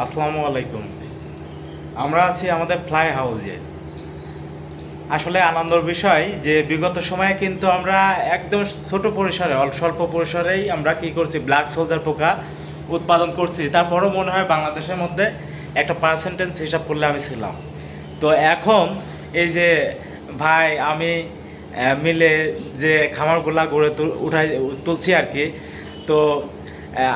আসসালামু আলাইকুম। আমরা আছি আমাদের ফ্লাই হাউসে। আসলে আনন্দের বিষয় যে বিগত সময়ে কিন্তু আমরা একদম ছোট পরিসরে স্বল্প পরিসরেই আমরা কি করছি, ব্ল্যাক সোলজার পোকা উৎপাদন করছি। তারপরও মনে হয় বাংলাদেশের মধ্যে একটা পার্সেন্টেজ হিসাব করলে আমি ছিলাম। তো এখন এই যে ভাই আমি মিলে যে খামারগুলা গড়ে তুলছি আর কি। তো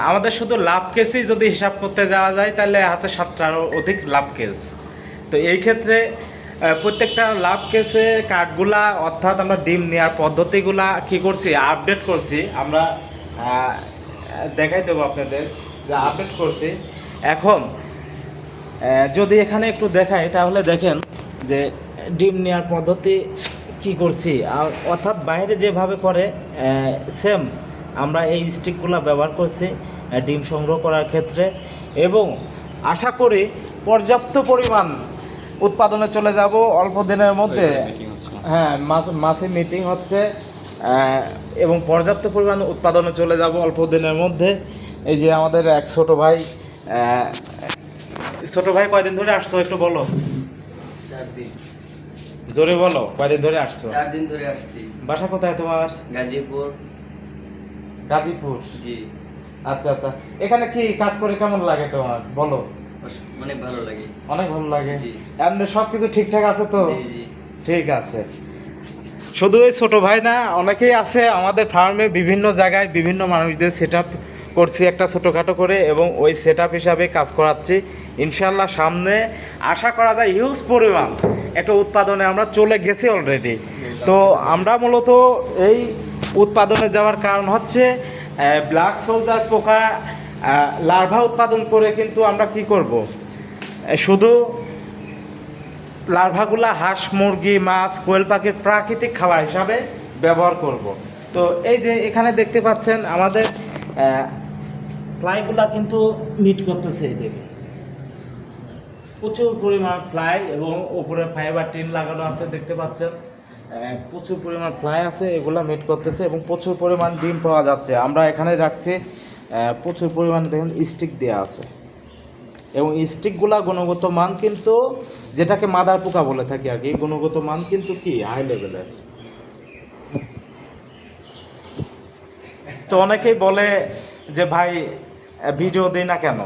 আমাদের শুধু লাভ কেসই যদি হিসাব করতে যাওয়া যায় তাহলে হাতে 7টারও অধিক লাভ কেস। তো এই ক্ষেত্রে প্রত্যেকটা লাভ কেসে কার্ডগুলা অর্থাৎ আমরা ডিম নেওয়ার পদ্ধতিগুলা কি করছি, আপডেট করছি। আমরা দেখাই দেবো আপনাদের যে আপডেট করছি। এখন যদি এখানে একটু দেখাই তাহলে দেখেন যে ডিম নেওয়ার পদ্ধতি কি করছি, অর্থাৎ বাইরে যেভাবে করে সেম আমরা এই স্টিকগুলো ব্যবহার করছি ডিম সংগ্রহ করার ক্ষেত্রে, এবং আশা করি পর্যাপ্ত পরিমাণ উৎপাদনে চলে যাব অল্প দিনের মধ্যে। হ্যাঁ, মাসে মিটিং হচ্ছে এবং পর্যাপ্ত পরিমাণ উৎপাদনে চলে যাব অল্প দিনের মধ্যে। এই যে আমাদের এক ছোট ভাই, কয়দিন ধরে আসছো একটু বলো। 4 দিন। জোরে বলো, কয়দিন ধরে আসছো? 4 দিন ধরে আসছি। বাসা কোথায় তোমার? গাজীপুর। গাজীপুর, জি। আচ্ছা আচ্ছা। এখানে কি কাজ করে কেমন লাগে তোমার বলো? অনেক ভালো লাগে। অনেক ভালো লাগে। জি। এমনি সবকিছু ঠিকঠাক আছে তো? জি জি। ঠিক আছে। শুধু এই ছোট ভাই না, অনেকেই আছে আমাদের ফার্মে বিভিন্ন জায়গায় বিভিন্ন মানুষদের সেট আপ করছি একটা ছোটোখাটো করে, এবং ওই সেট আপ হিসাবে কাজ করাচ্ছি। ইনশাল্লাহ সামনে আশা করা যায় হিউজ পরিমাণ একটা উৎপাদনে আমরা চলে গেছি অলরেডি। তো আমরা মূলত এই উৎপাদনে যাওয়ার কারণ হচ্ছে ব্ল্যাক সোলজার পোকা লার্ভা উৎপাদন করে কিন্তু আমরা কি করব, শুধু লার্ভাগুলা হাঁস মুরগি মাছ কোয়েল পাখির প্রাকৃতিক খাবার হিসাবে ব্যবহার করব। তো এই যে এখানে দেখতে পাচ্ছেন আমাদের ফ্লাইগুলা কিন্তু মিট করতেছে, এই দেখে প্রচুর পরিমাণ ফ্লাই, এবং উপরে ফাইবার টিন লাগানো আছে দেখতে পাচ্ছেন। প্রচুর পরিমাণ ফ্লাই আছে, এগুলা মিট করতেছে এবং প্রচুর পরিমাণ ডিম পাওয়া যাচ্ছে। আমরা এখানে রাখছি প্রচুর পরিমাণ, দেখেন স্টিক দেওয়া আছে, এবং স্টিকগুলা গুণগত মান কিন্তু যেটাকে মাদার পোকা বলে থাকি আর কি, গুণগত মান কিন্তু কি হাই লেভেলের। তো অনেকেই বলে যে ভাই ভিডিও দিই না কেন,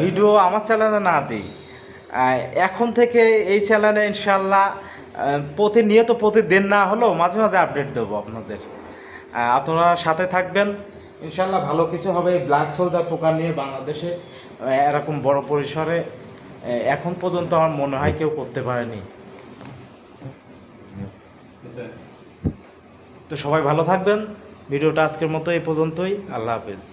ভিডিও আমার চ্যানেলে না দিই। এখন থেকে এই চ্যানেলে ইনশাল্লাহ প্রতিনিয়ত প্রতিদিন না হলেও মাঝে মাঝে আপডেট দেবো আপনাদের। আপনারা সাথে থাকবেন, ইনশাল্লাহ ভালো কিছু হবে। ব্ল্যাক সোলজার পোকা নিয়ে বাংলাদেশে এরকম বড় পরিসরে এখন পর্যন্ত আমার মনে হয় কেউ করতে পারেনি। তো সবাই ভালো থাকবেন। ভিডিওটা আজকের মতো এই পর্যন্তই। আল্লাহ হাফেজ।